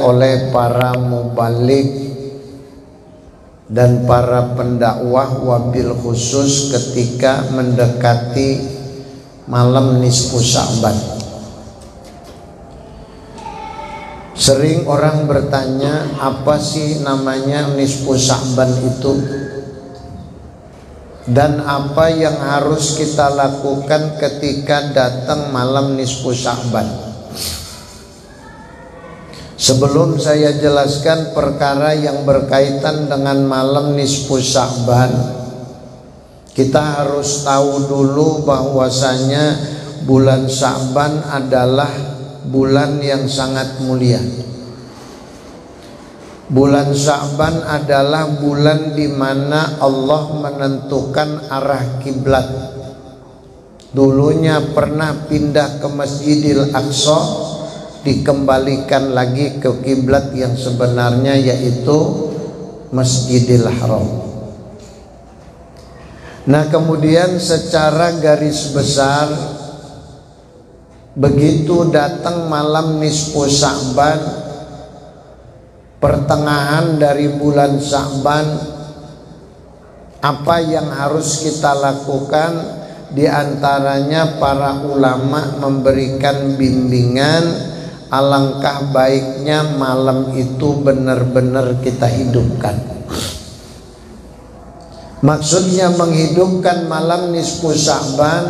oleh para mubalik dan para pendakwah, wabil khusus ketika mendekati malam nisfu Sya'ban. Sering orang bertanya, apa sih namanya nisfu Sya'ban itu? Dan apa yang harus kita lakukan ketika datang malam nisfu Sya'ban? Sebelum saya jelaskan perkara yang berkaitan dengan malam nisfu Sya'ban, kita harus tahu dulu bahwasanya bulan Sya'ban adalah bulan yang sangat mulia. Bulan Sya'ban adalah bulan di mana Allah menentukan arah kiblat. Dulunya pernah pindah ke Masjidil Aqsa, dikembalikan lagi ke kiblat yang sebenarnya, yaitu Masjidil Haram. Nah, kemudian secara garis besar, begitu datang malam nisfu Sya'ban, pertengahan dari bulan Sya'ban, apa yang harus kita lakukan? Di antaranya para ulama memberikan bimbingan, alangkah baiknya malam itu benar-benar kita hidupkan. Maksudnya menghidupkan malam nisfu Sya'ban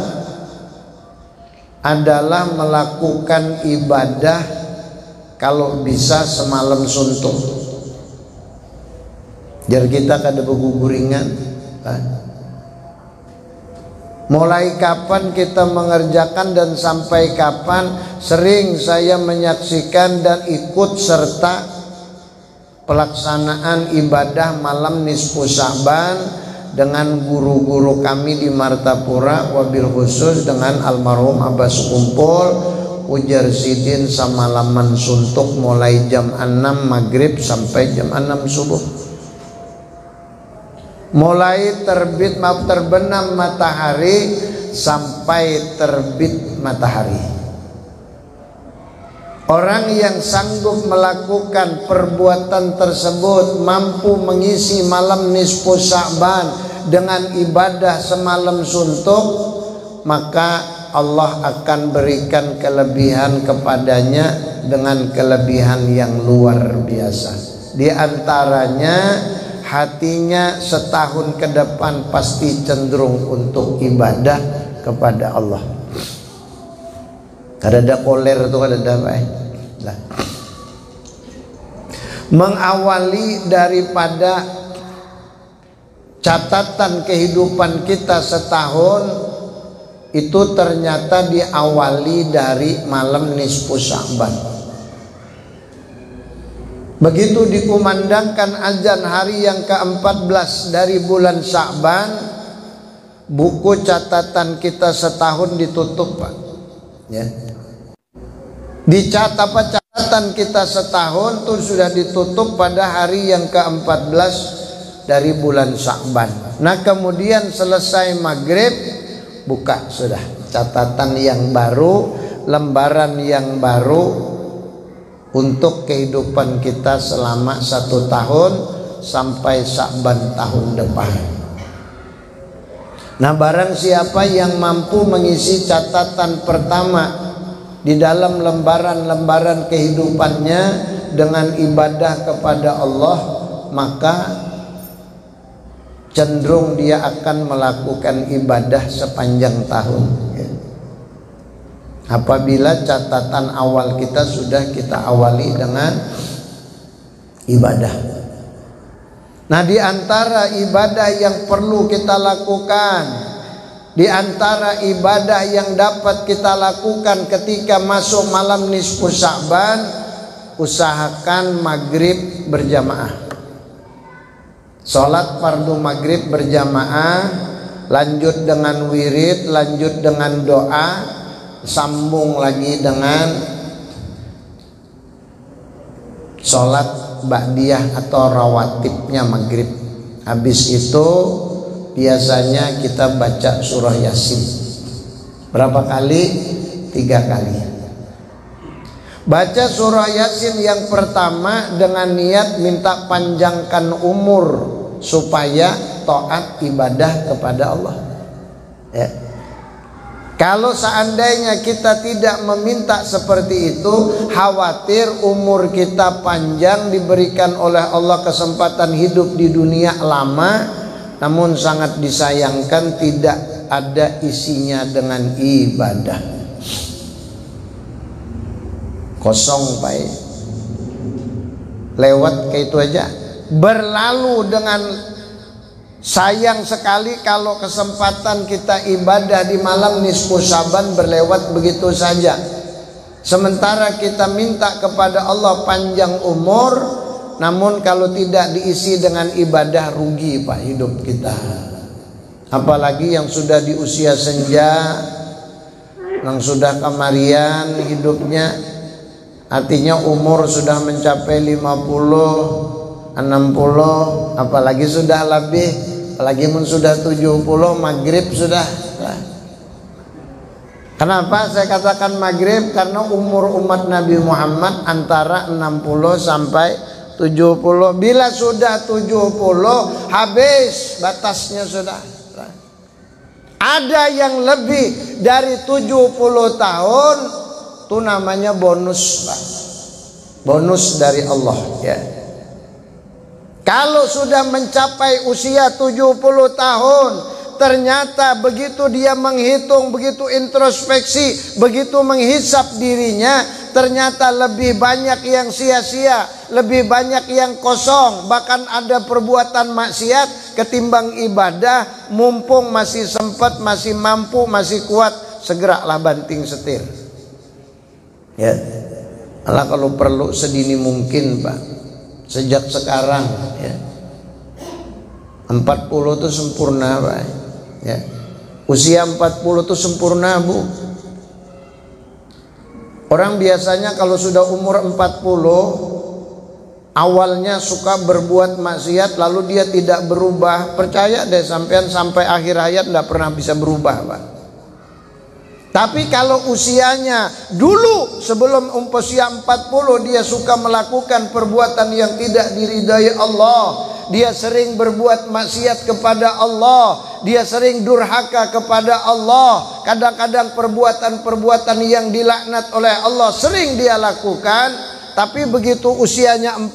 adalah melakukan ibadah kalau bisa semalam suntuk. Jadi kita kada beguguringan. Mulai kapan kita mengerjakan dan sampai kapan? Sering saya menyaksikan dan ikut serta pelaksanaan ibadah malam nisfu Sya'ban dengan guru-guru kami di Martapura, wabil khusus dengan almarhum Abbas Kumpul, ujar sidin samalaman suntuk mulai jam 6 maghrib sampai jam 6 subuh. Mulai terbenam matahari sampai terbit matahari. Orang yang sanggup melakukan perbuatan tersebut mampu mengisi malam nisfu Sya'ban dengan ibadah semalam suntuk, maka Allah akan berikan kelebihan kepadanya dengan kelebihan yang luar biasa. Di antaranya hatinya setahun ke depan pasti cenderung untuk ibadah kepada Allah. Kada ada koler itu, kada ada lah. Mengawali daripada catatan kehidupan kita setahun itu ternyata diawali dari malam nisfu Sya'ban. Begitu dikumandangkan azan hari yang ke-14 dari bulan Sya'ban, buku catatan kita setahun ditutup, Pak. Ya. Catatan kita setahun tuh sudah ditutup pada hari yang ke-14 dari bulan Sya'ban. Nah, kemudian selesai maghrib, buka sudah catatan yang baru, lembaran yang baru untuk kehidupan kita selama 1 tahun sampai Sya'ban tahun depan. Nah, barang siapa yang mampu mengisi catatan pertama di dalam lembaran-lembaran kehidupannya dengan ibadah kepada Allah, maka cenderung dia akan melakukan ibadah sepanjang tahun. Apabila catatan awal kita sudah kita awali dengan ibadah. Nah, di antara ibadah yang perlu kita lakukan, di antara ibadah yang dapat kita lakukan ketika masuk malam nisfu Sya'ban, usahakan maghrib berjamaah. Sholat fardu maghrib berjamaah, lanjut dengan wirid, lanjut dengan doa, sambung lagi dengan sholat ba'diyah atau rawatibnya maghrib. Habis itu biasanya kita baca surah Yasin. Berapa kali? 3 kali. Baca surah Yasin yang pertama dengan niat minta panjangkan umur supaya taat ibadah kepada Allah. Ya. Kalau seandainya kita tidak meminta seperti itu, khawatir umur kita panjang, diberikan oleh Allah kesempatan hidup di dunia lama, namun sangat disayangkan tidak ada isinya dengan ibadah. Kosong Pak, lewat kayak itu aja, berlalu dengan sayang sekali kalau kesempatan kita ibadah di malam nisfu Syaban berlewat begitu saja. Sementara kita minta kepada Allah panjang umur, namun kalau tidak diisi dengan ibadah, rugi Pak hidup kita. Apalagi yang sudah di usia senja, yang sudah kemarian hidupnya, artinya umur sudah mencapai 50, 60, apalagi sudah lebih, apalagi mun sudah 70, maghrib sudah. Kenapa saya katakan maghrib? Karena umur umat Nabi Muhammad antara 60 sampai 70. Bila sudah 70, habis batasnya sudah. Ada yang lebih dari 70 tahun, itu namanya bonus, Pak. Bonus dari Allah, ya. Kalau sudah mencapai usia 70 tahun, ternyata begitu dia menghitung, begitu introspeksi, begitu menghisap dirinya, ternyata lebih banyak yang sia-sia, lebih banyak yang kosong, bahkan ada perbuatan maksiat ketimbang ibadah. Mumpung masih sempat, masih mampu, masih kuat, segeralah banting setir. Ya, Allah kalau perlu sedini mungkin Pak, sejak sekarang ya. 40 itu sempurna Pak ya. Usia 40 itu sempurna Bu. Orang biasanya kalau sudah umur 40, awalnya suka berbuat maksiat, lalu dia tidak berubah. Percaya deh sampean, sampai akhir hayat tidak pernah bisa berubah Pak. Tapi kalau usianya dulu sebelum usia 40 dia suka melakukan perbuatan yang tidak diridai Allah, dia sering berbuat maksiat kepada Allah, dia sering durhaka kepada Allah, kadang-kadang perbuatan-perbuatan yang dilaknat oleh Allah sering dia lakukan. Tapi begitu usianya 40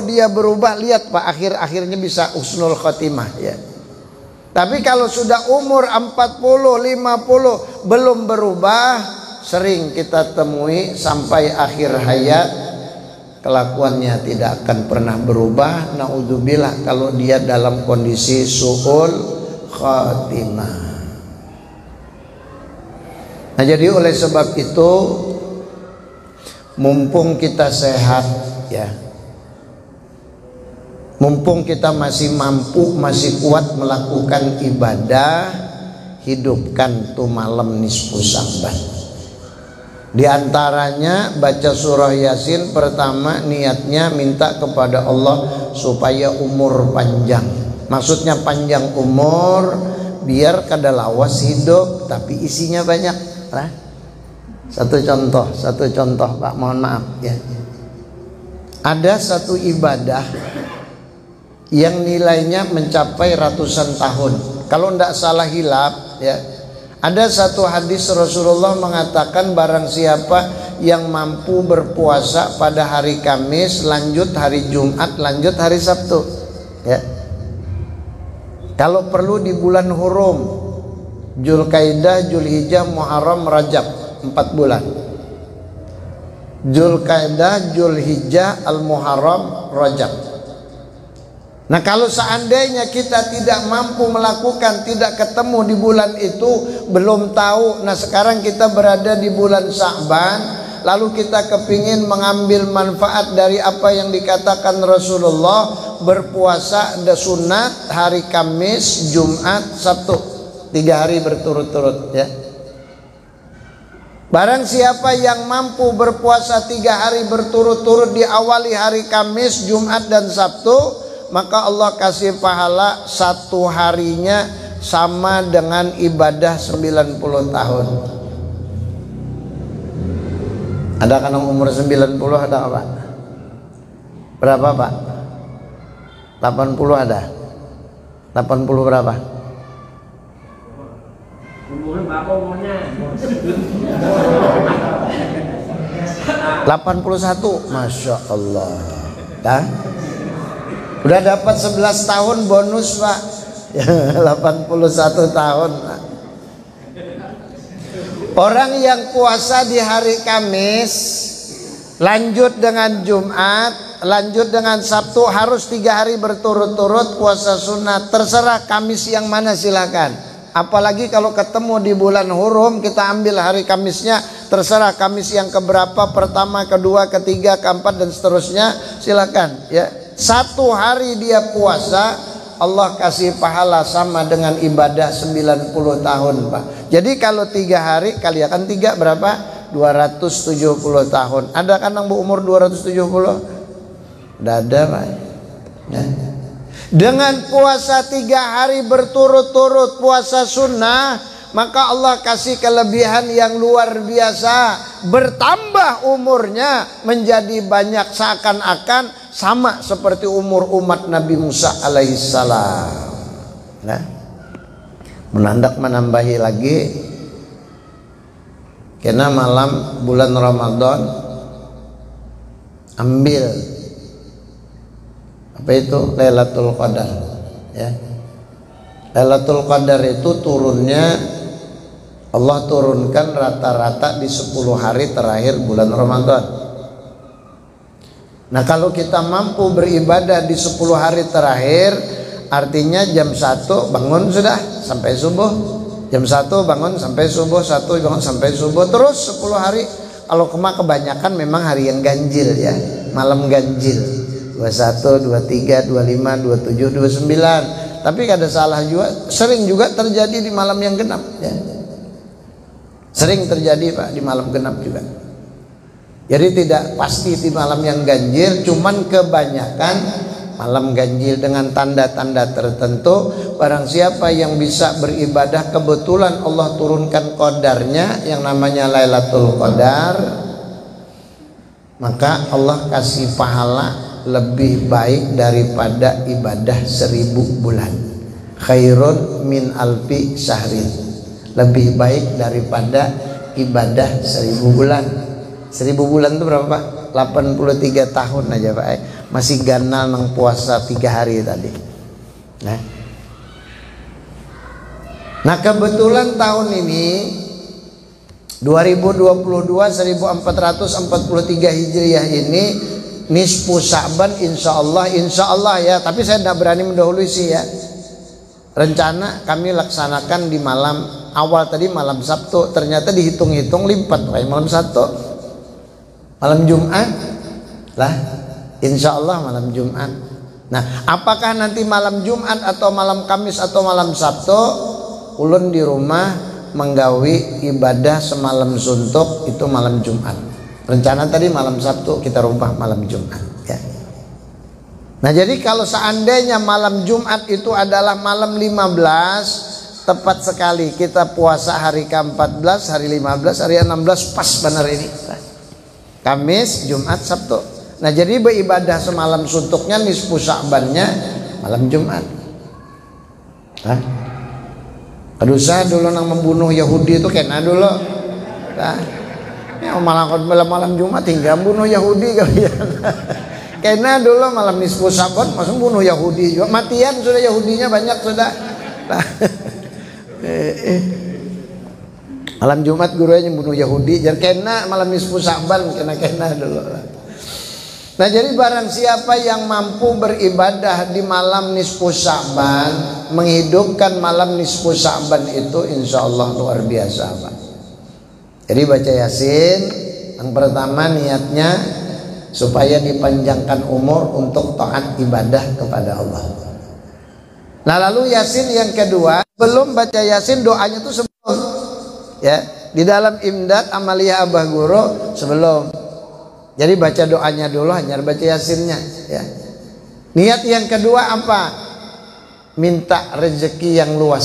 dia berubah, lihat Pak, akhir-akhirnya bisa husnul khotimah ya. Tapi kalau sudah umur 40, 50 belum berubah, sering kita temui sampai akhir hayat kelakuannya tidak akan pernah berubah. Naudzubillah kalau dia dalam kondisi su'ul khatimah. Nah, jadi oleh sebab itu mumpung kita sehat ya, mumpung kita masih mampu, masih kuat melakukan ibadah, hidupkan tuh malam nisfu Syaban. Di antaranya baca surah Yasin pertama, niatnya minta kepada Allah supaya umur panjang. Maksudnya panjang umur biar kada lawas hidup tapi isinya banyak. Satu contoh Pak, mohon maaf ya. Ada satu ibadah yang nilainya mencapai ratusan tahun. Kalau tidak salah hilap ya, ada satu hadis Rasulullah mengatakan barang siapa yang mampu berpuasa pada hari Kamis, lanjut hari Jumat, lanjut hari Sabtu ya. Kalau perlu di bulan Hurum, Dzulqa'dah, Dzulhijjah, Muharram, Rajab, 4 bulan. Dzulqa'dah, Dzulhijjah, Al-Muharram, Rajab. Nah, kalau seandainya kita tidak mampu melakukan, tidak ketemu di bulan itu, belum tahu. Nah, sekarang kita berada di bulan Sya'ban, lalu kita kepingin mengambil manfaat dari apa yang dikatakan Rasulullah, berpuasa ada sunat hari Kamis, Jumat, Sabtu, 3 hari berturut-turut ya. Barang siapa yang mampu berpuasa 3 hari berturut-turut, diawali hari Kamis, Jumat dan Sabtu, maka Allah kasih pahala 1 harinya sama dengan ibadah 90 tahun. Ada kan yang umur 90 ada apa? Berapa Pak? 80 ada? 80 berapa? Umurnya berapa umurnya? 81, Masya Allah. Dah? Udah dapat 11 tahun bonus Pak. 81 tahun Pak. Orang yang puasa di hari Kamis, lanjut dengan Jumat, lanjut dengan Sabtu, harus 3 hari berturut-turut puasa sunat. Terserah Kamis yang mana silakan. Apalagi kalau ketemu di bulan Hurum, kita ambil hari Kamisnya. Terserah Kamis yang keberapa, pertama, kedua, ketiga, keempat, dan seterusnya, silakan. Ya, 1 hari dia puasa, Allah kasih pahala sama dengan ibadah 90 tahun Pak. Jadi kalau 3 hari kalikan 3 berapa? 270 tahun. Ada kan yang berumur 270? Udah ada Pak. Ya. Dengan puasa 3 hari berturut-turut puasa sunnah, maka Allah kasih kelebihan yang luar biasa. Bertambah umurnya menjadi banyak, seakan-akan sama seperti umur umat Nabi Musa alaihissalam. Nah, menandak menambahi lagi, karena malam bulan Ramadan ambil apa itu Lailatul Qadar. Ya, Lailatul Qadar itu turunnya Allah turunkan rata-rata di 10 hari terakhir bulan Ramadan. Nah, kalau kita mampu beribadah di 10 hari terakhir, artinya jam 1 bangun sudah sampai subuh, jam 1 bangun sampai subuh, 1 bangun sampai subuh, terus 10 hari. Kalau kebanyakan memang hari yang ganjil ya, malam ganjil, 21, 23, 25, 27, 29. Tapi kada salah juga, sering juga terjadi di malam yang genap ya. Sering terjadi Pak di malam genap juga. Jadi tidak pasti di malam yang ganjil, cuman kebanyakan malam ganjil dengan tanda-tanda tertentu. Barang siapa yang bisa beribadah, kebetulan Allah turunkan qadarnya yang namanya Lailatul Qadar, maka Allah kasih pahala lebih baik daripada ibadah 1000 bulan. Khairun min alfi syahrin, lebih baik daripada ibadah 1000 bulan. 1000 bulan itu berapa Pak? 83 tahun aja Pak. Masih ganal nang puasa 3 hari tadi. Nah kebetulan tahun ini 2022 1443 Hijriah ini nisfu Sya'ban, insya Allah ya. Tapi saya tidak berani mendahului sih ya. Rencana kami laksanakan di malam awal tadi, malam Sabtu. Ternyata dihitung-hitung lipat Pak, malam Sabtu. Malam Jumat lah, insya Allah malam Jumat. Nah, apakah nanti malam Jumat atau malam Kamis atau malam Sabtu, ulun di rumah menggawi ibadah semalam suntuk itu malam Jumat. Rencana tadi malam Sabtu, kita rubah malam Jumat ya. Nah, jadi kalau seandainya malam Jumat itu adalah malam 15, tepat sekali kita puasa hari ke-14, hari 15, hari 16, pas benar ini. Kamis, Jumat, Sabtu. Nah, jadi beribadah semalam suntuknya nisfu Sya'bannya malam Jumat. Hah? Kadusa dulu nang membunuh Yahudi itu kena dulu. Nah, ya malam Jumat hingga bunuh Yahudi kalian. Kena dulu malam nisfu Sya'ban, masuk bunuh Yahudi juga. Matian sudah Yahudinya banyak sudah. Nah, malam Jumat gurunya bunuh Yahudi, jadi kena malam nisfu Sya'ban, kena dulu. Nah, jadi barang siapa yang mampu beribadah di malam nisfu Sya'ban, menghidupkan malam nisfu Sya'ban itu insya Allah luar biasa Pak. Jadi baca Yasin, yang pertama niatnya supaya dipanjangkan umur untuk taat ibadah kepada Allah. Nah, lalu Yasin yang kedua, belum baca Yasin doanya itu sebelum ya, di dalam Imdad Amalia Abah Guru sebelum. Jadi baca doanya dulu, hanya baca Yasinnya ya. Niat yang kedua apa? Minta rezeki yang luas.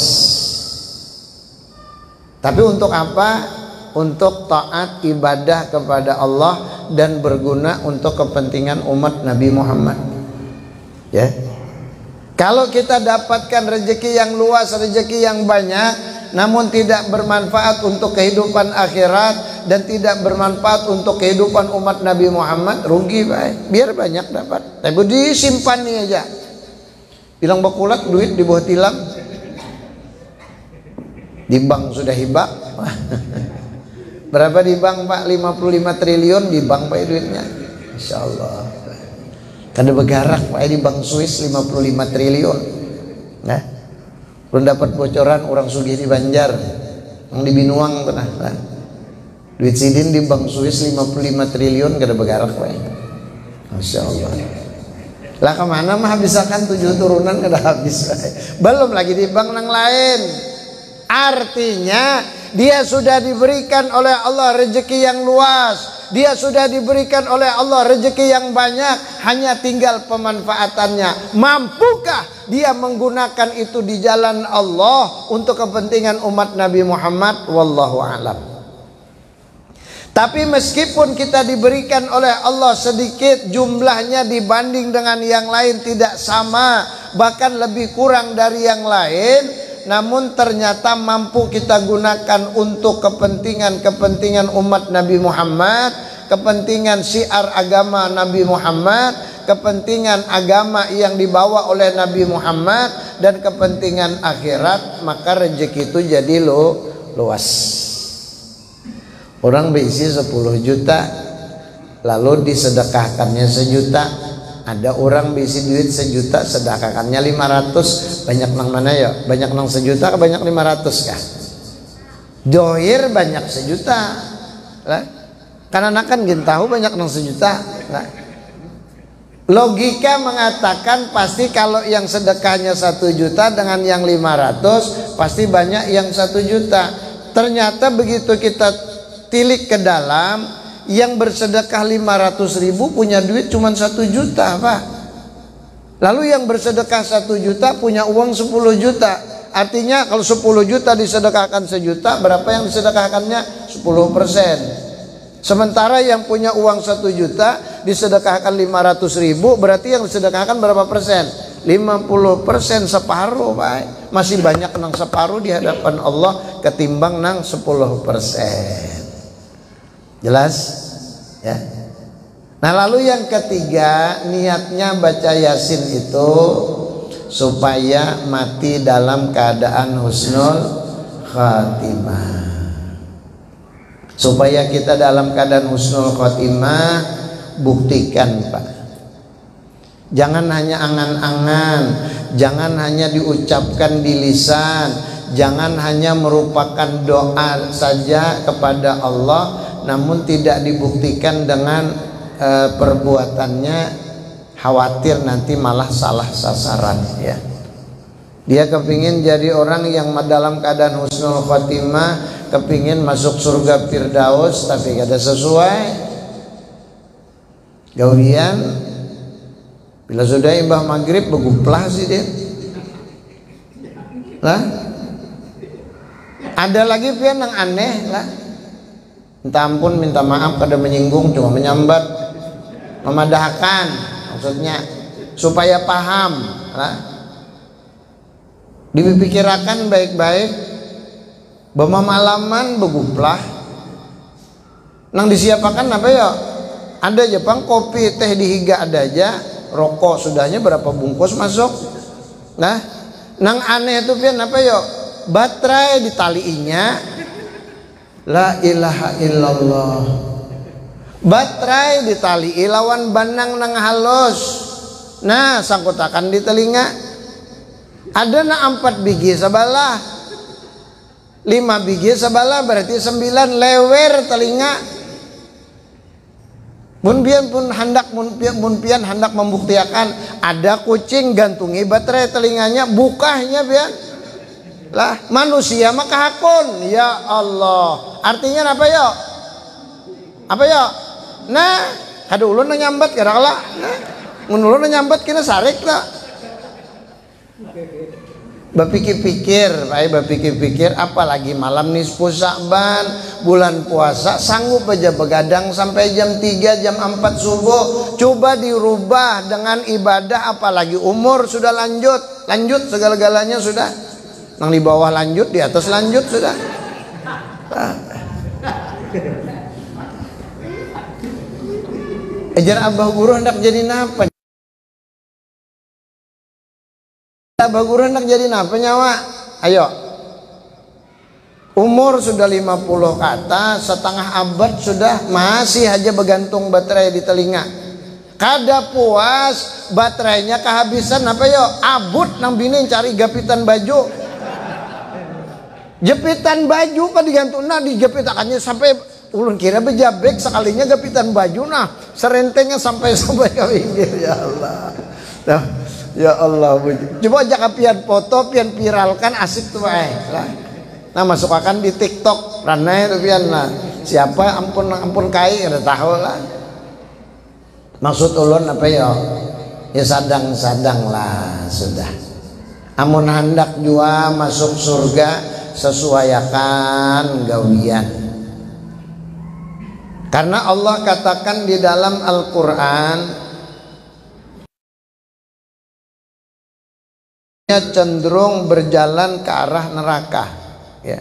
Tapi untuk apa? untuk taat ibadah kepada Allah dan berguna untuk kepentingan umat Nabi Muhammad. Ya. Kalau kita dapatkan rezeki yang luas, rezeki yang banyak, namun tidak bermanfaat untuk kehidupan akhirat dan tidak bermanfaat untuk kehidupan umat Nabi Muhammad, rugi baik. Biar banyak dapat, tapi disimpan nih aja. Bilang bakulat duit di bawah tilam, di bank sudah hibah. Berapa di bank Pak? 55 triliun di bank Pak duitnya. Insya Allah. Kada begarak Pak di bank Swiss 55 triliun. Nah, belum dapat bocoran orang sugih di Banjar, yang di Binuang pernah. Nah, duit sidin di bank Swiss 55 triliun kada begarak Pak. Masya Allah. Lah kemana mah habisakan 7 turunan kada habis Pak. Belum lagi di bank yang lain. Artinya dia sudah diberikan oleh Allah rezeki yang luas, dia sudah diberikan oleh Allah rezeki yang banyak, hanya tinggal pemanfaatannya. Mampukah dia menggunakan itu di jalan Allah untuk kepentingan umat Nabi Muhammad? Wallahu a'lam. Tapi meskipun kita diberikan oleh Allah sedikit jumlahnya dibanding dengan yang lain tidak sama, bahkan lebih kurang dari yang lain, namun ternyata mampu kita gunakan untuk kepentingan umat Nabi Muhammad, kepentingan syiar agama Nabi Muhammad, kepentingan agama yang dibawa oleh Nabi Muhammad, dan kepentingan akhirat, maka rezeki itu jadi luas. Orang berisi 10 juta lalu disedekahkannya 1 juta. Ada orang berisi duit 1 juta sedekahkannya 500. Banyak nang mana ya? Banyak nang 1 juta, banyak 500 kah? Dohir banyak 1 juta lah. Karena kan gin tahu banyak nang 1 juta lah. Logika mengatakan pasti kalau yang sedekahnya 1 juta dengan yang 500 pasti banyak yang 1 juta. Ternyata begitu kita tilik ke dalam, yang bersedekah 500.000 punya duit cuma 1 juta Pak. Lalu yang bersedekah 1 juta punya uang 10 juta. Artinya kalau 10 juta disedekahkan 1 juta, berapa yang disedekahkannya? 10%. Sementara yang punya uang 1 juta disedekahkan 500.000, berarti yang disedekahkan berapa persen? 50%, separuh Pak. Masih banyak nang separuh di hadapan Allah ketimbang nang 10%. Jelas? Ya. Nah lalu yang ketiga, niatnya baca Yasin itu supaya mati dalam keadaan husnul khatimah. Supaya kita dalam keadaan husnul khatimah, buktikan Pak. Jangan hanya angan-angan, jangan hanya diucapkan di lisan, jangan hanya merupakan doa saja kepada Allah, namun tidak dibuktikan dengan perbuatannya, khawatir nanti malah salah sasaran ya. Dia kepingin jadi orang yang dalam keadaan husnul khotimah, kepingin masuk surga Firdaus, tapi kada sesuai. Gawian bila sudah imbah maghrib beguplah sih dia lah. Ada lagi pian yang aneh lah. Minta ampun, minta maaf kada menyinggung, cuma menyambat, memadahkan, maksudnya supaya paham lah. Dipikirakan baik-baik. Bemamalaman beguplah. Nang disiapakan apa ya? Ada Jepang kopi teh dihiga ada aja, rokok sudahnya berapa bungkus masuk. Nah, nang aneh itu pian apa ya? Baterai ditaliinya. La ilaha illallah. Baterai ditali lawan banang nang halus. Nah, sangkutakan di telinga. Ada na 4 biji sebelah, 5 biji sebelah, berarti 9 lewer telinga. Mun pian hendak membuktikan ada kucing gantungi baterai telinganya, bukahnya pian. Lah manusia mah kahakun. Ya Allah. Artinya apa ya? Apa ya? Nah, kada ulun nyambat kira kala. Nah, mun ulun nyambat kena sarik lah. Bapikir-pikir, apalagi malam nisfu Sya'ban, bulan puasa sanggup aja begadang sampai jam 3 jam 4 subuh. Coba dirubah dengan ibadah, apalagi umur sudah lanjut segala-galanya sudah. Yang di bawah lanjut, di atas lanjut sudah. Ejar Abah Guru hendak jadi napa? Abah Guru hendak jadi napa nyawa? Ayo. Umur sudah 50 ke atas, setengah abad sudah, masih aja bergantung baterai di telinga. Kada puas baterainya kehabisan apa yo? Abut nang bini cari gapitan baju. Jepitan baju kan digantung, nah dijepit akannya sampai ulun kira bejabek sekalinya gapitan baju, nah serentengnya sampai ke pinggir. Ya Allah. Nah, ya Allah. Coba aja pian foto, pian viralkan, asik tuh lah. Nah masuk akan di TikTok, ranai itu pian lah. Siapa ampun kai udah tahu lah. Maksud ulun apa ya? Ya sadang-sadang lah sudah. Amun hendak jua masuk surga, sesuaikan gawian. Karena Allah katakan di dalam Al-Quran, cenderung berjalan ke arah neraka, ya.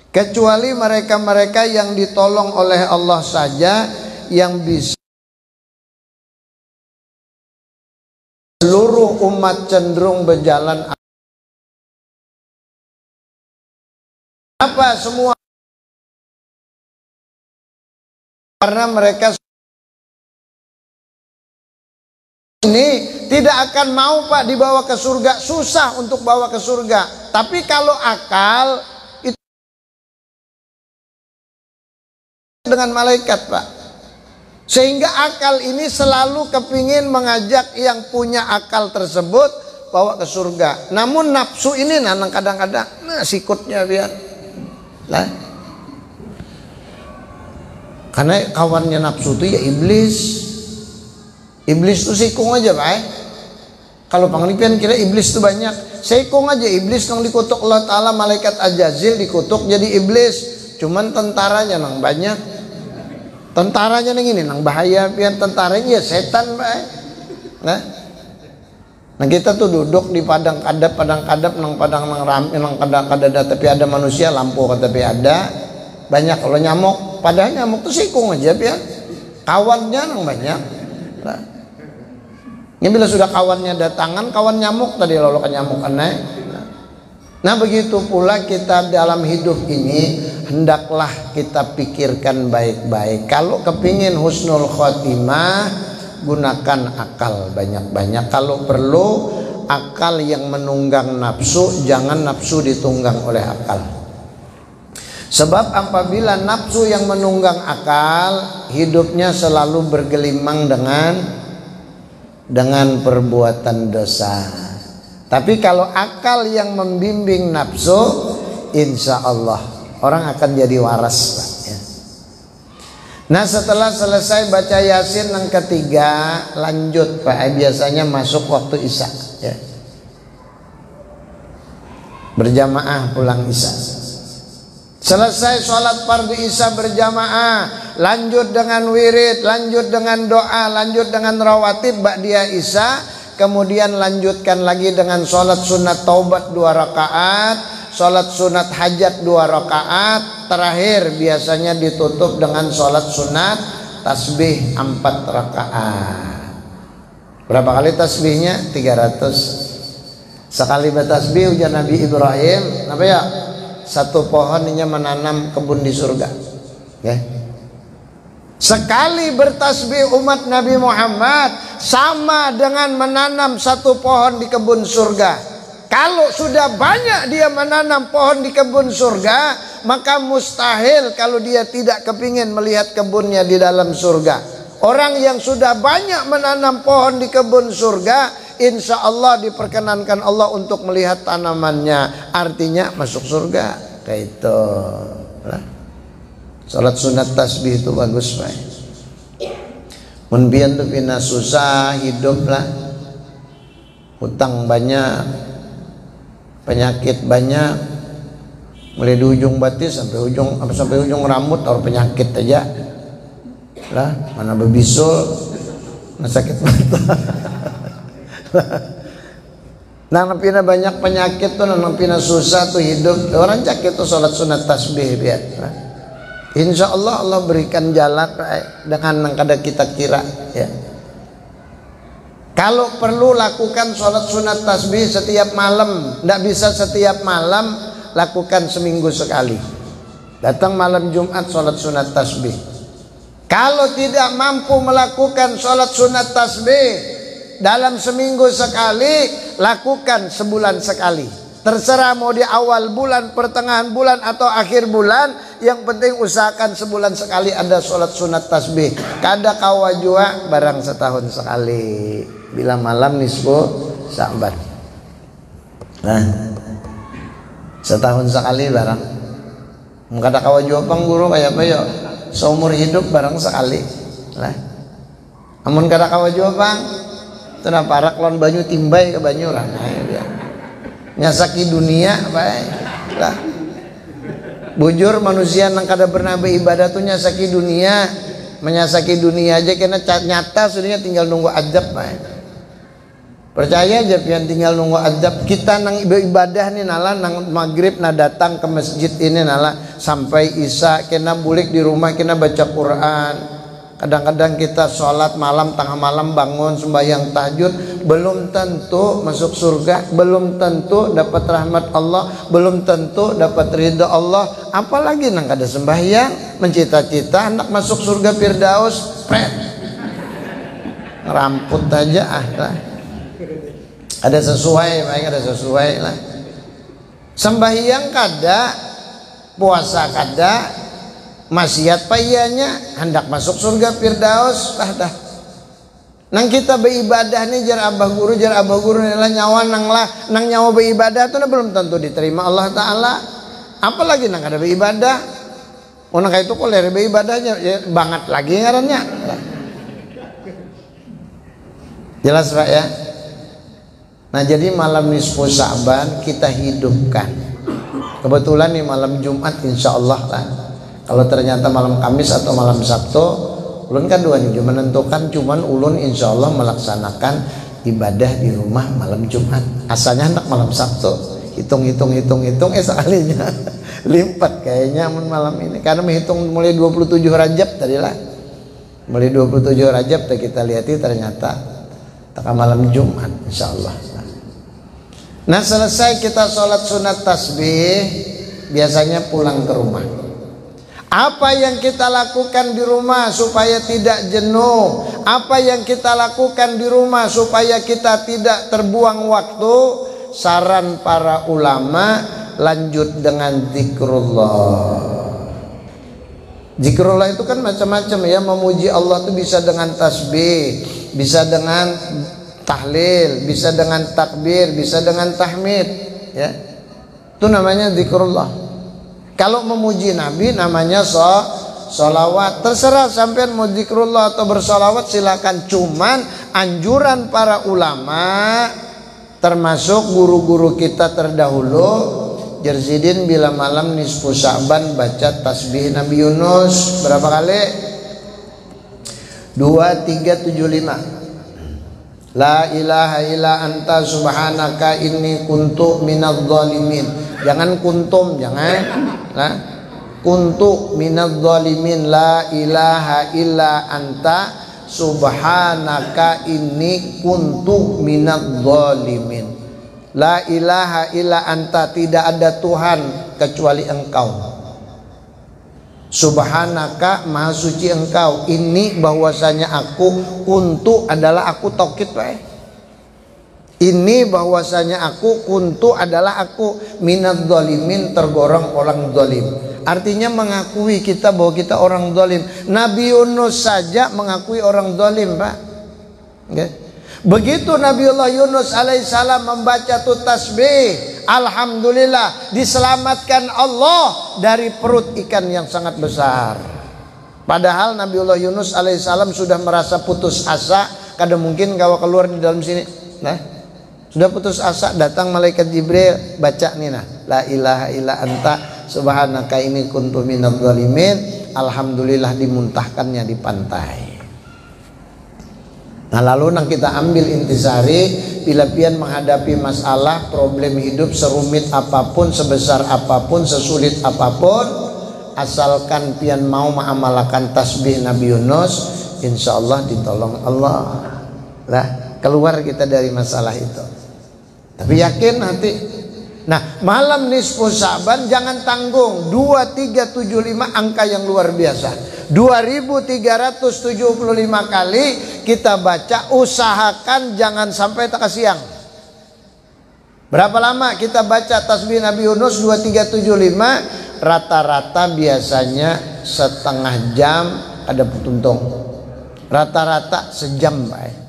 Kecuali mereka-mereka yang ditolong oleh Allah saja yang bisa. Seluruh umat cenderung berjalan apa semua, karena mereka ini tidak akan mau Pak dibawa ke surga, susah untuk bawa ke surga. Tapi kalau akal itu dengan malaikat Pak, sehingga akal ini selalu kepingin mengajak yang punya akal tersebut bawa ke surga. Namun nafsu ini nanang kadang-kadang sikutnya biar lah. Karena kawannya nafsu itu ya iblis. Iblis itu sikung aja Pak. Kalau penglipian kira iblis itu banyak, sikung aja iblis yang dikutuk Allah Ta'ala, malaikat Ajazil dikutuk jadi iblis. Cuman tentaranya nang banyak. Tentaranya nang ini nang bahaya pian, tentaranya ya setan Pak. Nah kita tuh duduk di padang kadap nang padang nang rame nang kadang tapi ada manusia, lampu tapi ada banyak. Kalau nyamuk, padahal nyamuk tuh sikung aja pian, kawannya nang banyak. Nah, ini bila sudah kawannya datangan, kawan nyamuk tadi lalu kan nyamuk aneh. Nah begitu pula kita dalam hidup ini, hendaklah kita pikirkan baik-baik. Kalau kepingin husnul khotimah, gunakan akal banyak-banyak. Kalau perlu akal yang menunggang nafsu, jangan nafsu ditunggang oleh akal. Sebab apabila nafsu yang menunggang akal, hidupnya selalu bergelimang dengan perbuatan dosa. Tapi kalau akal yang membimbing nafsu, insya Allah orang akan jadi waras Pak, ya. Nah setelah selesai baca Yasin yang ketiga, lanjut Pak, biasanya masuk waktu Isya, ya. Berjamaah pulang Isya. Selesai sholat fardu Isya berjamaah, lanjut dengan wirid, lanjut dengan doa, lanjut dengan rawatib ba'diyah Isya. Kemudian lanjutkan lagi dengan sholat sunat taubat 2 rakaat, sholat sunat hajat 2 rakaat. Terakhir biasanya ditutup dengan sholat sunat tasbih 4 rakaat. Berapa kali tasbihnya? 300. Sekali bertasbih ujar Nabi Ibrahim, apa ya? Satu pohon ini menanam kebun di surga, ya. Sekali bertasbih umat Nabi Muhammad sama dengan menanam satu pohon di kebun surga. Kalau sudah banyak dia menanam pohon di kebun surga, maka mustahil kalau dia tidak kepingin melihat kebunnya di dalam surga. Orang yang sudah banyak menanam pohon di kebun surga, insya Allah diperkenankan Allah untuk melihat tanamannya. Artinya masuk surga. Kayak itu. Salat sunat tasbih itu bagus Pak. Mun pian tuh pina susah hidup lah, hutang banyak, penyakit banyak, mulai di ujung batis sampai ujung rambut, orang penyakit aja lah, mana bebisul, mana sakit mata. Nah, pina banyak penyakit tuh, pina susah tuh hidup. Orang sakit tuh sholat sunat tasbih biar. Nah, insya Allah Allah berikan jalan dengan yang kada kita kira ya. Kalau perlu lakukan sholat sunat tasbih setiap malam. Tidak bisa setiap malam, lakukan seminggu sekali. Datang malam Jumat sholat sunat tasbih. Kalau tidak mampu melakukan sholat sunat tasbih dalam seminggu sekali, lakukan sebulan sekali. Terserah mau di awal bulan, pertengahan bulan, atau akhir bulan. Yang penting usahakan sebulan sekali ada sholat sunat tasbih. Kada kawa jua barang setahun sekali. Bila malam nisfu Sya'ban. Nah, setahun sekali barang. Kada kawa jua pang guru kayak apa ya? Seumur hidup barang sekali. Lah. Amun kada kawa jua pang, itu na parak lon banyu timbay ke banyu lah. Nah, ya. Nyasaki dunia baik. Lah. Bujur manusia yang kada pernah beribadah tuh nyasaki dunia. Menyasaki dunia aja kena nyata sudahnya tinggal nunggu adab baik. Percaya aja pian tinggal nunggu adab. Kita nang beribadah nih nala nang maghrib na datang ke masjid ini nala sampai isya kena bulik di rumah kena baca Quran. Kadang-kadang kita sholat malam, tengah malam bangun sembahyang tahajud, belum tentu masuk surga, belum tentu dapat rahmat Allah, belum tentu dapat ridha Allah. Apalagi nang kada sembahyang, mencita-cita anak masuk surga Firdaus, pret. Ngeramput aja lah. Ada sesuai, baik ada sesuai lah. Sembahyang kada, puasa kada, maksiat payahnya hendak masuk surga Firdaus dah. Nang kita beribadah nih jar abah guru adalah nyawa nang nyawa beribadah itu belum tentu diterima Allah Taala. Apalagi nang kada beribadah. Orang kayak itu kok lere beribadahnya ya, banget lagi ngarannya. Jelas Pak ya. Nah jadi malam nisfu Sya'ban kita hidupkan. Kebetulan nih malam Jumat insya Allah lah. Kalau ternyata malam Kamis atau malam Sabtu, ulun kan dua nih menentukan cuman ulun insya Allah melaksanakan ibadah di rumah malam Jumat. Asalnya hendak malam Sabtu. Hitung sekalinya lipat kayaknya malam ini karena menghitung mulai 27 Rajab tadi lah. Mulai 27 Rajab kita lihati ternyata malam Jumat insya Allah. Nah selesai kita sholat sunat tasbih, biasanya pulang ke rumah. Apa yang kita lakukan di rumah supaya tidak jenuh? Apa yang kita lakukan di rumah supaya kita tidak terbuang waktu? Saran para ulama, lanjut dengan zikrullah. Zikrullah itu kan macam-macam ya. Memuji Allah itu bisa dengan tasbih, bisa dengan tahlil, bisa dengan takbir, bisa dengan tahmid ya. Itu namanya zikrullah. Kalau memuji Nabi namanya sholawat. Terserah sampean mau zikrullah atau bersolawat silakan. Cuman anjuran para ulama termasuk guru-guru kita terdahulu, Jerzidin bila malam nisfu Sya'ban baca tasbih Nabi Yunus berapa kali? 2375. La ilaha illa anta subhanaka inni kuntu minadz zalimin. Jangan kuntum, jangan. Nah, kuntu minadz zalimin. La ilaha illa anta subhanaka inni kuntu minadz zalimin. La ilaha illa anta, tidak ada Tuhan kecuali Engkau. Subhanaka, maha suci Engkau. Ini bahwasanya aku, kuntu adalah aku, taukid baik. Ini bahwasanya aku, kuntu adalah aku, minadz zalimin, tergolong orang zalim. Artinya mengakui kita bahwa kita orang zalim. Nabi Yunus saja mengakui orang zalim, Pak. Okay. Begitu Nabiullah Yunus alaihissalam membaca tu tasbih, alhamdulillah diselamatkan Allah dari perut ikan yang sangat besar. Padahal Nabiullah Yunus alaihissalam sudah merasa putus asa, kada mungkin kalau keluar di dalam sini. Nah, Sudah putus asa, datang malaikat Jibril, baca nih nah, la ilaha illa anta subhanaka inni kuntu minadz zalimin. Alhamdulillah dimuntahkannya di pantai. Nah lalu nang kita ambil intisari, bila pian menghadapi masalah, problem hidup serumit apapun, sebesar apapun, sesulit apapun, asalkan pian mau mengamalkan tasbih Nabi Yunus, insya Allah ditolong Allah. Lah keluar kita dari masalah itu. Tapi yakin nanti. Nah malam nisfu Sa'ban jangan tanggung, 2375 angka yang luar biasa. 2375 kali kita baca, usahakan jangan sampai tak siang. Berapa lama kita baca tasbih Nabi Yunus 2375? Rata-rata biasanya setengah jam ada petuntung. Rata-rata sejam baik.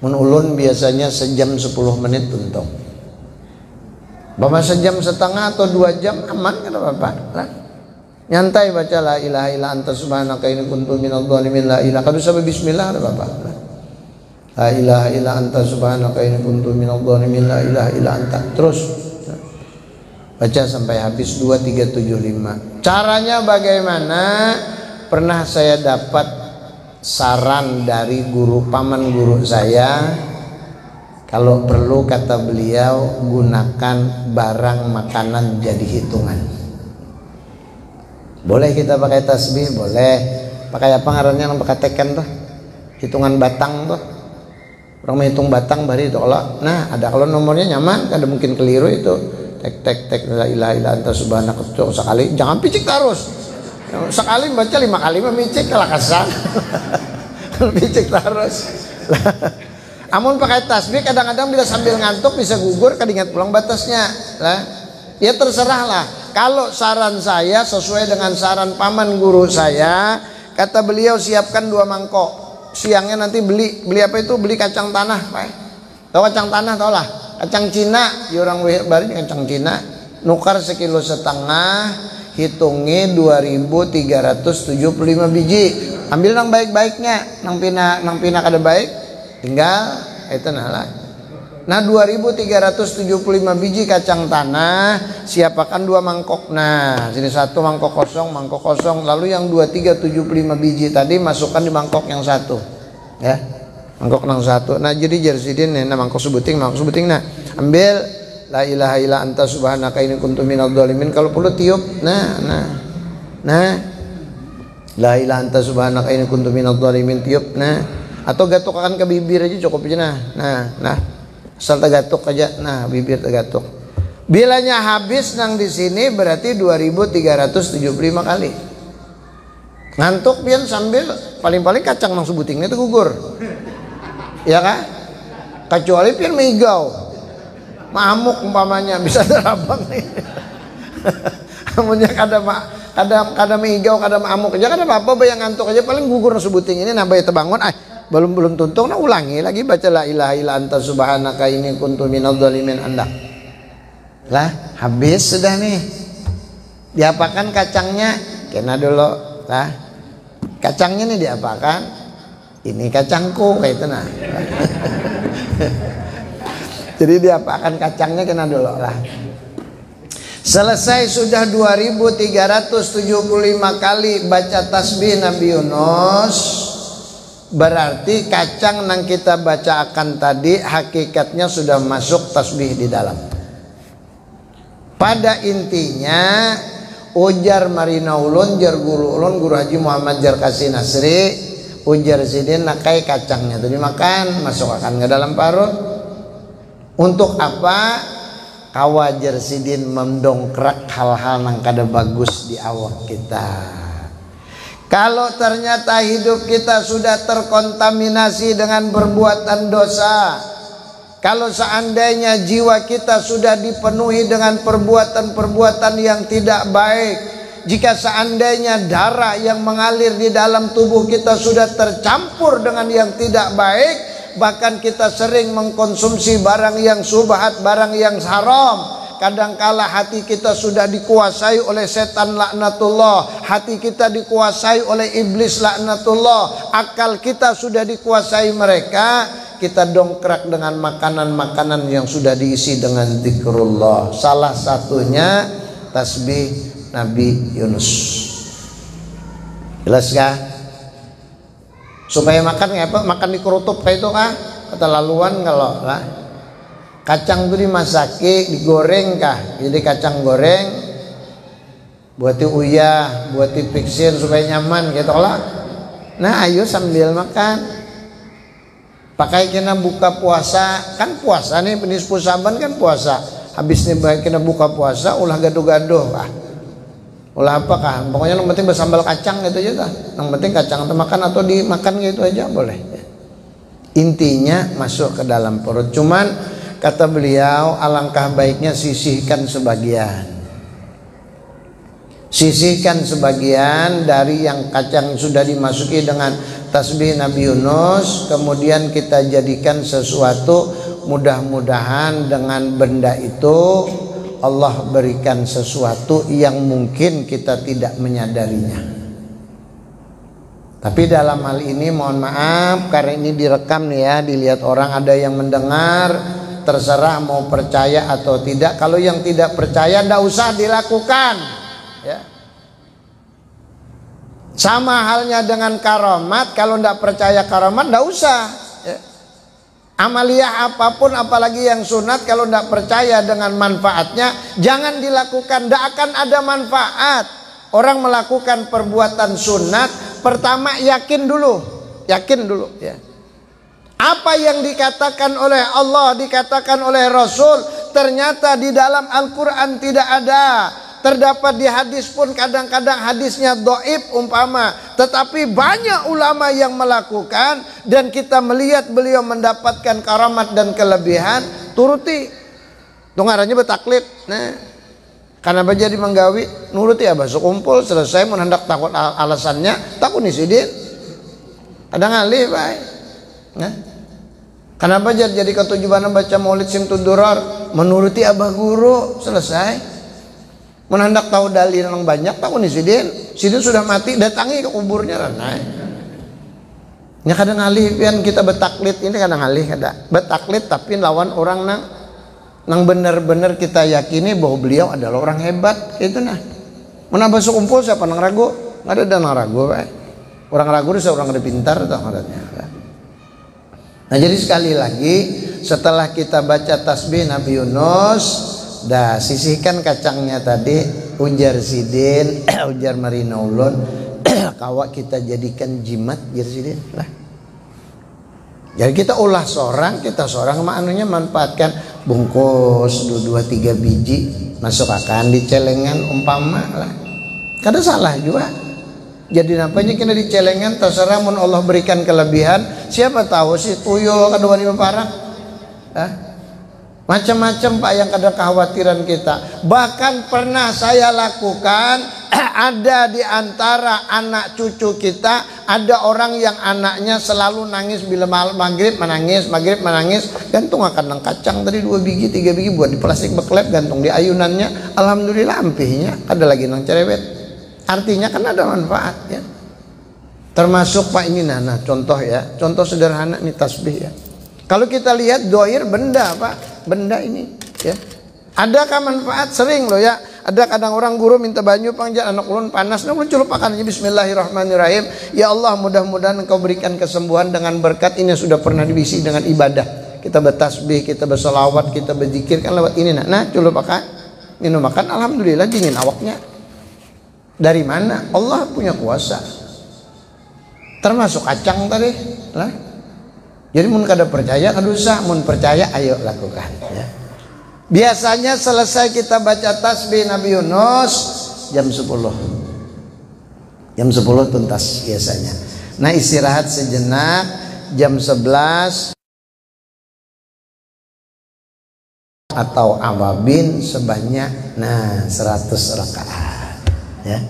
Menulun biasanya sejam 10 menit tuntung. Bapak sejam setengah atau 2 jam aman kan Bapak? Nah, nyantai baca la ilaha illa anta subhanaka inni kuntu minadz zalimin. La ilaha kalau sampai bismillah ada Bapak. La ilaha illa anta subhanaka inni kuntu minadz zalimin. La ilaha illa anta. Terus baca sampai habis 2375. Caranya bagaimana? Pernah saya dapat saran dari guru, paman guru saya, kalau perlu kata beliau gunakan barang makanan jadi hitungan. Boleh kita pakai tasbih, boleh. Pakai apa ngarannya yang pakai teken tuh? Hitungan batang tuh. Orang menghitung batang bari itu kalau. Nah, ada kalau nomornya nyaman, ada mungkin keliru itu. Tek la ilaha illa anta subhanaka sekali, jangan picik terus. Sekali baca 5 kali memicik kalah kasar. Picik terus. Amun pakai tasbih kadang-kadang bila sambil ngantuk bisa gugur, kadingat pulang batasnya. Lah, ya terserah lah. Kalau saran saya sesuai dengan saran paman guru saya, kata beliau siapkan 2 mangkok. Siangnya nanti beli apa itu? Beli kacang tanah, Pak. Tahu kacang tanah tau lah. Kacang Cina, di orang bari kacang Cina. Nukar 1,5 kilo, hitungi 2375 biji. Ambil nang baik-baiknya, nang pina kada baik, tinggal itu nah. Nah 2375 biji kacang tanah, siapakan 2 mangkok. Nah sini 1 mangkok kosong, lalu yang 2375 biji tadi masukkan di mangkok yang 1 ya, mangkok yang 1. Nah jadi jersidin nah mangkok sebuting nah ambil la ilaha illa anta subhanaka inni kuntu minadz zalimin. Kalau perlu tiup nah la ilaha anta subhanaka inni kuntu minadz zalimin, tiup nah, atau gatuk akan ke bibir aja cukup aja nah asal tergatuk aja, nah bibir tergatuk. Bilanya habis nang di sini berarti 2375 kali. Ngantuk pian sambil paling-paling kacang nang sebuting itu gugur. Ya kan? Kecuali pian meigau. Mamuk umpamanya bisa terabang nih. Amunnya kada meigau, kada mamuk aja kada apa-apa, bayang ngantuk aja paling gugur nang sebuting ini nah bae terbangun belum tuntung nah ulangi lagi baca la ilaha illa anta subhanaka inni kuntu minadz zalimin anda. Lah habis sudah nih. Diapakan kacangnya? Kena dulu lah. Kacangnya nih diapakan? Ini kacangku kayak itu nah. Jadi diapakan kacangnya kena dulu lah. Selesai sudah 2375 kali baca tasbih Nabi Yunus, berarti kacang yang kita baca akan tadi hakikatnya sudah masuk tasbih di dalam. Pada intinya ujar marina ulun, jar guru ulun, guru Haji Muhammad Jarkasi Nasri, ujar sidin nakai kacangnya tadi makan, masukkan ke dalam parut. Untuk apa? Kawajar sidin mendongkrak hal-hal yang kada bagus di awak kita. Kalau ternyata hidup kita sudah terkontaminasi dengan perbuatan dosa, kalau seandainya jiwa kita sudah dipenuhi dengan perbuatan-perbuatan yang tidak baik, jika seandainya darah yang mengalir di dalam tubuh kita sudah tercampur dengan yang tidak baik, bahkan kita sering mengkonsumsi barang yang subhat, barang yang haram, kadangkala hati kita sudah dikuasai oleh setan laknatullah, hati kita dikuasai oleh iblis laknatullah, akal kita sudah dikuasai mereka, kita dongkrak dengan makanan-makanan yang sudah diisi dengan zikrullah. Salah satunya tasbih Nabi Yunus. Jelas kah? Supaya makan apa? Makan di kerutup kayak itu kah? Keterlaluan kalau lah. Kacang itu dimasaki, digoreng kah? Jadi kacang goreng buati uyah, buati fixin supaya nyaman gitu lah. Nah, ayo sambil makan. Pakai kena buka puasa, kan puasa nih penispu saban kan puasa. Habis nih kena buka puasa ulah gaduh-gaduh kah? Ulah apa kah? Pokoknya yang penting bersambal kacang gitu aja kah? Yang penting kacang atau makan atau dimakan gitu aja boleh. Intinya masuk ke dalam perut. Cuman kata beliau alangkah baiknya sisihkan sebagian. Sisihkan sebagian dari yang kacang sudah dimasuki dengan tasbih Nabi Yunus, kemudian kita jadikan sesuatu, mudah-mudahan dengan benda itu Allah berikan sesuatu yang mungkin kita tidak menyadarinya. Tapi dalam hal ini mohon maaf karena ini direkam nih ya, dilihat orang ada yang mendengar, terserah mau percaya atau tidak. Kalau yang tidak percaya tidak usah dilakukan ya. Sama halnya dengan karamat, kalau tidak percaya karamat tidak usah ya. Amaliyah apapun apalagi yang sunat kalau tidak percaya dengan manfaatnya jangan dilakukan, tidak akan ada manfaat. Orang melakukan perbuatan sunat pertama yakin dulu ya. Apa yang dikatakan oleh Allah, dikatakan oleh Rasul ternyata di dalam Al-Quran tidak ada. Terdapat di hadis pun kadang-kadang hadisnya dhaif umpama, tetapi banyak ulama yang melakukan dan kita melihat beliau mendapatkan karamat dan kelebihan, turuti. Itu ngarannya betaklid. Nah, karena jadi menggawi nuruti abah sekumpul selesai mun hendak takut alasannya takut nisidin. Ada ngalih bae. Nah. Kenapa jadi ketujuan baca Maulid Simtudurar menuruti abah guru selesai. Mun hendak tahu dalil yang banyak tahu nih sidin sudah mati datangi ke kuburnya nah. Nya kadang ngalih pian kita betaklid ini kadang ngalih kada betaklid tapi lawan orang nang benar-benar kita yakini bahwa beliau adalah orang hebat itu nah. Mun abah kumpul siapa nang ragu? Enggak ada nang ragu bae. Orang ragu itu orang ada pintar atau ngarannya. Nah, jadi sekali lagi setelah kita baca tasbih Nabi Yunus, dah sisihkan kacangnya tadi, ujar sidin, ujar marina ulun, kawak kita jadikan jimat, ujar sidin lah. Jadi kita ulah kita seorang anunya manfaatkan bungkus 2-3 biji masuk akan di celengan umpama lah. Kada salah juga. Jadi nampaknya kita di celengan terserah mun Allah berikan kelebihan, siapa tahu sih tuyul kedua di parah. Macam-macam Pak yang kadang kekhawatiran kita. Bahkan pernah saya lakukan, ada di antara anak cucu kita ada orang yang anaknya selalu nangis bila maghrib menangis, gantung akan nang kacang tadi 2 biji 3 biji buat di plastik beklep, gantung di ayunannya. Alhamdulillah ampihnya ada lagi nang cerewet. Artinya kan ada manfaat ya. Termasuk Pak ini nah contoh ya, contoh sederhana nih tasbih ya. Kalau kita lihat doir benda Pak, benda ini ya. Adakah manfaat? Sering loh ya. Ada kadang orang guru minta banyu panjat anak ulun panas, ulun celupkan aja bismillahirrahmanirrahim. Ya Allah, mudah-mudahan Engkau berikan kesembuhan dengan berkat ini sudah pernah diisi dengan ibadah. Kita bertasbih, kita berselawat, kita berzikir kan lewat ini nah celupkan. Minum makan alhamdulillah dingin awaknya. Dari mana? Allah punya kuasa. Termasuk kacang tadi lah. Jadi mun kada percaya kada usah, mun percaya ayo lakukan ya. Biasanya selesai kita baca tasbih Nabi Yunus jam 10. Jam 10 tuntas biasanya. Nah, istirahat sejenak jam 11 atau awabin sebanyak 100 rakaat ya.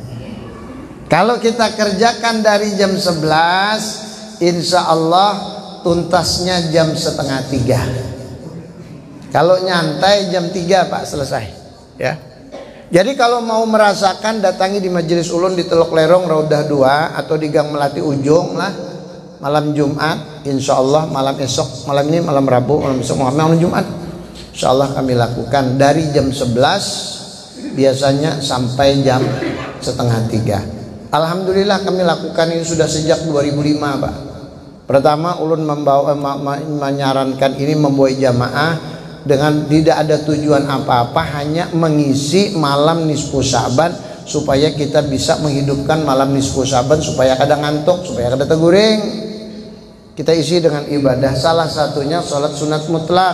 Kalau kita kerjakan dari jam 11 insya Allah tuntasnya jam 2:30. Kalau nyantai jam 3 Pak selesai ya. Jadi kalau mau merasakan datangi di majelis ulun di Teluk Lerong Raudah 2 atau di Gang Melati Ujung lah. malam Jumat, insya Allah malam esok, malam ini malam Rabu, malam besok malam Jumat, insya Allah kami lakukan dari jam 11 biasanya sampai jam setengah 3. Alhamdulillah kami lakukan ini sudah sejak 2005 Pak. Pertama ulun menyarankan ini membawa jamaah dengan tidak ada tujuan apa-apa, hanya mengisi malam nisfu Sya'ban supaya kita bisa menghidupkan malam nisfu Sya'ban, supaya kada ngantuk, supaya kada teguring. Kita isi dengan ibadah, salah satunya sholat sunat mutlak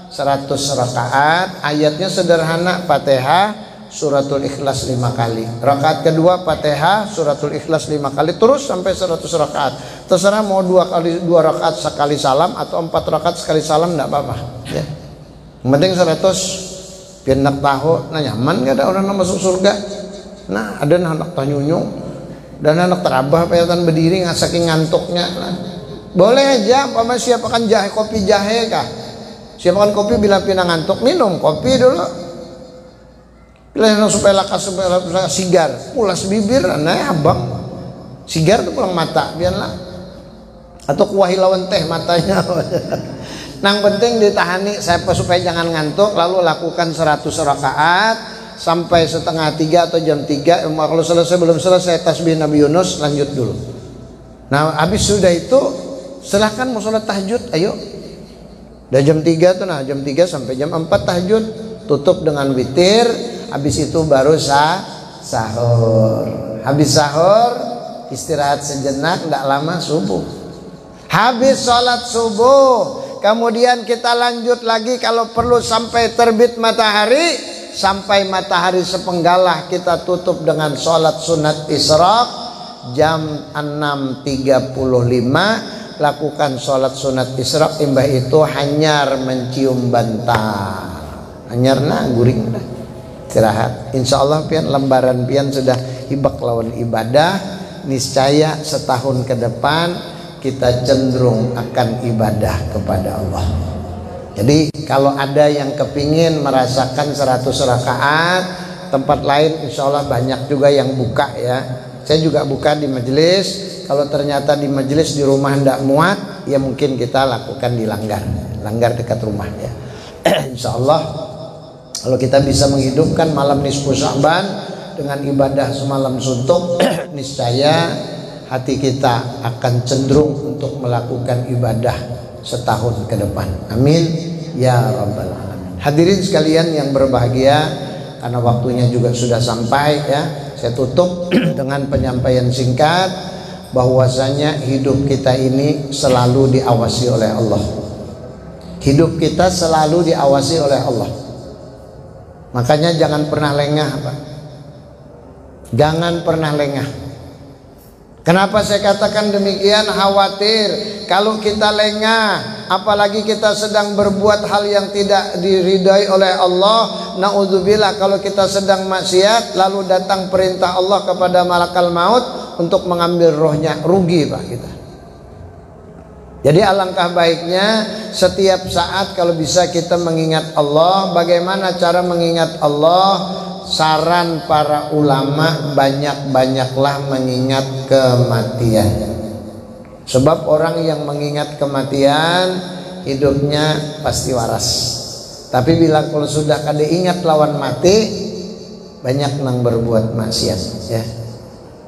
100 rakaat. Ayatnya sederhana, Fatihah, suratul Ikhlas 5 kali. Rakaat kedua Fatihah, suratul Ikhlas 5 kali, terus sampai 100 rakaat. Terserah mau 2 rakaat sekali salam atau 4 rakaat sekali salam, tidak apa-apa ya. Yang penting 100 biar nak tahu, nah nyaman gak ada orang yang masuk surga. Nah ada anak tanyunyung dan anak terabah payatan berdiri saking ngantuknya. Nah, boleh aja, Pak Mas siapakan jahe, kopi jahe kah? Siapakan kopi bila pinang ngantuk, minum kopi dulu. Bila supaya lakas, supaya sigar, pulas bibir, nah abang. Sigar tuh pulang mata, biarlah. Atau kuahi lawan teh matanya. Nang penting ditahani supaya jangan ngantuk, lalu lakukan 100 rakaat sampai setengah 3 atau jam 3. Kalau selesai belum selesai tasbih Nabi Yunus, lanjut dulu. Nah habis sudah itu silahkan mau sholat tahajud, ayo. Udah jam 3 tuh, nah jam 3 sampai jam 4 tahajud, tutup dengan witir. Habis itu baru sahur. Habis sahur istirahat sejenak, tidak lama subuh. Habis sholat subuh kemudian kita lanjut lagi kalau perlu sampai terbit matahari. Sampai matahari sepenggalah kita tutup dengan sholat sunat isyraq. Jam 6.35 lakukan sholat sunat isyraq. Imbah itu hanyar mencium bantal, hanyar na guring dah, istirahat. Insya Allah pian lembaran pian sudah hibak lawan ibadah. Niscaya setahun ke depan kita cenderung akan ibadah kepada Allah. Jadi kalau ada yang kepingin merasakan 100 rakaat, tempat lain insya Allah banyak juga yang buka ya. Saya juga buka di majelis. Kalau ternyata di majelis di rumah tidak muat, ya mungkin kita lakukan di langgar dekat rumah ya. Insya Allah kalau kita bisa menghidupkan malam nisfu Sya'ban dengan ibadah semalam suntuk, niscaya hati kita akan cenderung untuk melakukan ibadah setahun ke depan. Amin ya rabbal alamin. Hadirin sekalian yang berbahagia, karena waktunya juga sudah sampai ya, saya tutup dengan penyampaian singkat bahwasanya hidup kita ini selalu diawasi oleh Allah. Hidup kita selalu diawasi oleh Allah. Makanya jangan pernah lengah, Pak. Jangan pernah lengah. Kenapa saya katakan demikian? Khawatir kalau kita lengah, apalagi kita sedang berbuat hal yang tidak diridai oleh Allah. Naudzubillah, kalau kita sedang maksiat lalu datang perintah Allah kepada malakal maut untuk mengambil rohnya, rugi Pak kita. Jadi alangkah baiknya setiap saat kalau bisa kita mengingat Allah. Bagaimana cara mengingat Allah? Saran para ulama, banyak-banyaklah mengingat kematian. Sebab orang yang mengingat kematian hidupnya pasti waras. Tapi bila kalau sudah kada ingat lawan mati, banyak nang berbuat maksiat ya.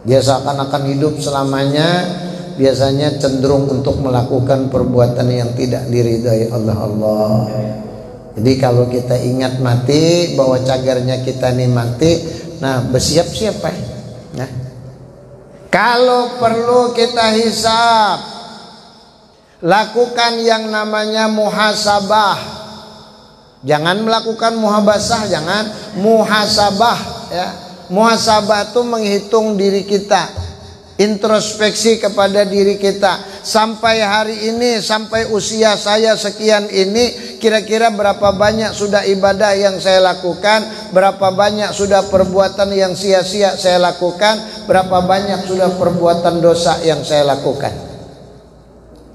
Dia seakan-akan hidup selamanya, biasanya cenderung untuk melakukan perbuatan yang tidak diridai oleh Allah. Jadi kalau kita ingat mati, bahwa cagarnya kita nih mati, nah bersiap-siap Pak. Nah, kalau perlu kita hisab, lakukan yang namanya muhasabah. Jangan melakukan muhabasah, jangan muhasabah ya. Muhasabah itu menghitung diri kita, introspeksi kepada diri kita. Sampai hari ini, sampai usia saya sekian ini, kira-kira berapa banyak sudah ibadah yang saya lakukan, berapa banyak sudah perbuatan yang sia-sia saya lakukan, berapa banyak sudah perbuatan dosa yang saya lakukan.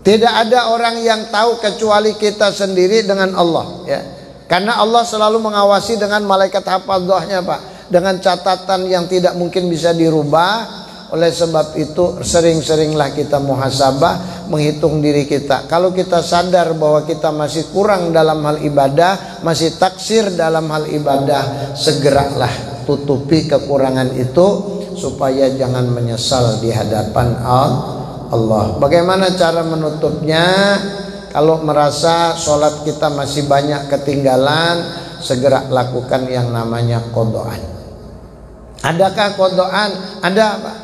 Tidak ada orang yang tahu kecuali kita sendiri dengan Allah ya. Karena Allah selalu mengawasi dengan malaikat hafadzahnya Pak, dengan catatan yang tidak mungkin bisa dirubah. Oleh sebab itu sering-seringlah kita muhasabah, menghitung diri kita. Kalau kita sadar bahwa kita masih kurang dalam hal ibadah, masih taksir dalam hal ibadah, segeralah tutupi kekurangan itu supaya jangan menyesal di hadapan Allah. Bagaimana cara menutupnya? Kalau merasa sholat kita masih banyak ketinggalan, segera lakukan yang namanya qodaan. Adakah qodaan? Ada, Pak.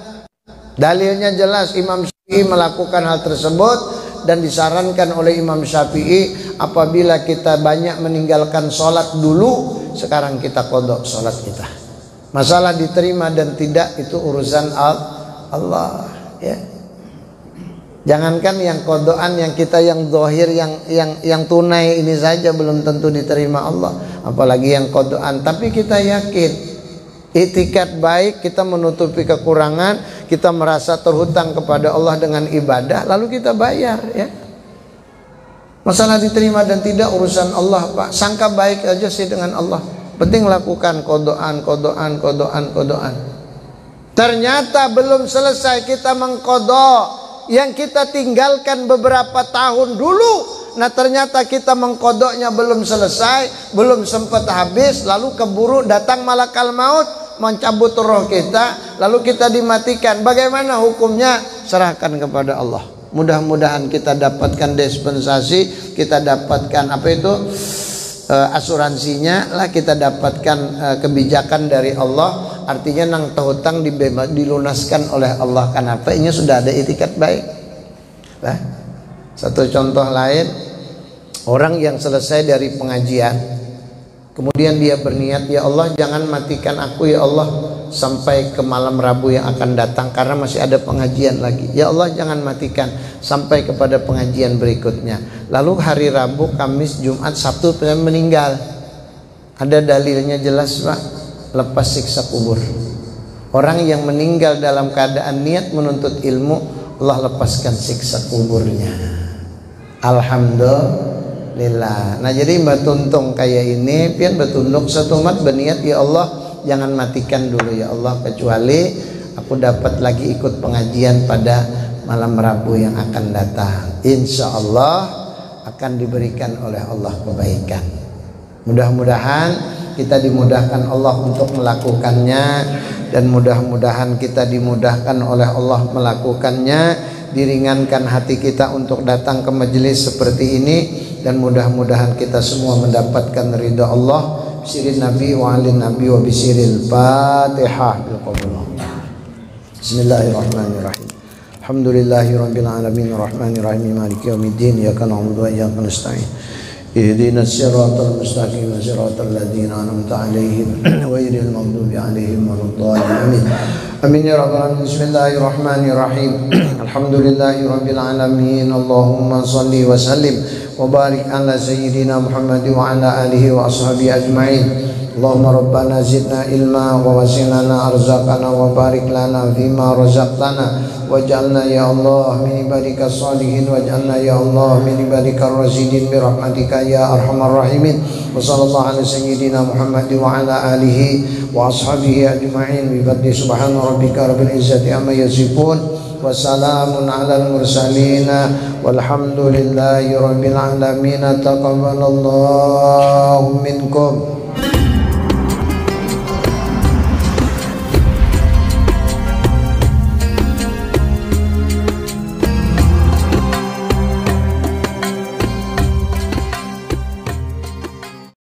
Dalilnya jelas, Imam Syafi'i melakukan hal tersebut dan disarankan oleh Imam Syafi'i apabila kita banyak meninggalkan sholat dulu, sekarang kita qodok sholat kita. Masalah diterima dan tidak itu urusan Allah, ya. Jangankan yang kodoan, yang kita yang zahir, yang tunai ini saja belum tentu diterima Allah, apalagi yang kodoan. Tapi kita yakin, itikad baik, kita menutupi kekurangan, kita merasa terhutang kepada Allah dengan ibadah, lalu kita bayar, ya. Masalah diterima dan tidak urusan Allah, Pak. Sangka baik aja sih dengan Allah. Penting lakukan kodoan. Ternyata belum selesai kita mengkodok yang kita tinggalkan beberapa tahun dulu. Nah ternyata kita mengkodoknya belum selesai, belum sempat habis, lalu keburu datang malakal maut mencabut roh kita, lalu kita dimatikan. Bagaimana hukumnya? Serahkan kepada Allah. Mudah-mudahan kita dapatkan dispensasi, kita dapatkan apa itu, asuransinya lah, kita dapatkan kebijakan dari Allah. Artinya nang hutang dilunaskan oleh Allah. Kenapa? Ini sudah ada itikat baik. Nah, satu contoh lain, orang yang selesai dari pengajian, kemudian dia berniat, ya Allah jangan matikan aku ya Allah sampai ke malam Rabu yang akan datang karena masih ada pengajian lagi. Ya Allah jangan matikan sampai kepada pengajian berikutnya. Lalu hari Rabu, Kamis, Jumat, Sabtu meninggal. Ada dalilnya jelas, Pak. Lepas siksa kubur. Orang yang meninggal dalam keadaan niat menuntut ilmu, Allah lepaskan siksa kuburnya. Alhamdulillah. Nah jadi Mbak Tuntung kayak ini, pian bertunduk satu umat berniat, ya Allah jangan matikan dulu ya Allah, kecuali aku dapat lagi ikut pengajian pada malam Rabu yang akan datang. Insya Allah akan diberikan oleh Allah kebaikan. Mudah-mudahan kita dimudahkan Allah untuk melakukannya, dan mudah-mudahan kita dimudahkan oleh Allah melakukannya, diringankan hati kita untuk datang ke majelis seperti ini, dan mudah-mudahan kita semua mendapatkan ridha Allah. Bisiril Nabi wa alin Nabi wa bisiril Fatihah. Bismillahirrahmanirrahim. Alhamdulillahirabbil alamin arrahmanir rahim maliki yaumiddin iyyaka na'budu wa iyyaka nasta'in. Ihdinas siratal mustaqim siratal ladzina an'amta 'alaihim ghairil maghdubi 'alaihim waladdallin. Amin ya rabbal alamin. Bismillahirrahmanirrahim. Alhamdulillahirabbil alamin. Allahumma shalli wa sallim wa barik ala sayyidina Muhammad wa ala alihi wa ashabihi ajmain. Allahumma rabbana zidna ilma wa wasilana arzaqana wa barik lana fima razaqtana waj'alna ya Allah min ibadikas salihin waj'alna ya Allah min ibadikar rasyidin bi rahmatika ya arhamar rahimin. Wa sallallahu ala sayyidina Muhammad wa ala alihi wa ashabihi ajma'in bi fadli subhana rabbika rabbil izzati amma yasifun wa salamun alal mursalin walhamdulillahi rabbil alamin. Taqabbalallahu minkum.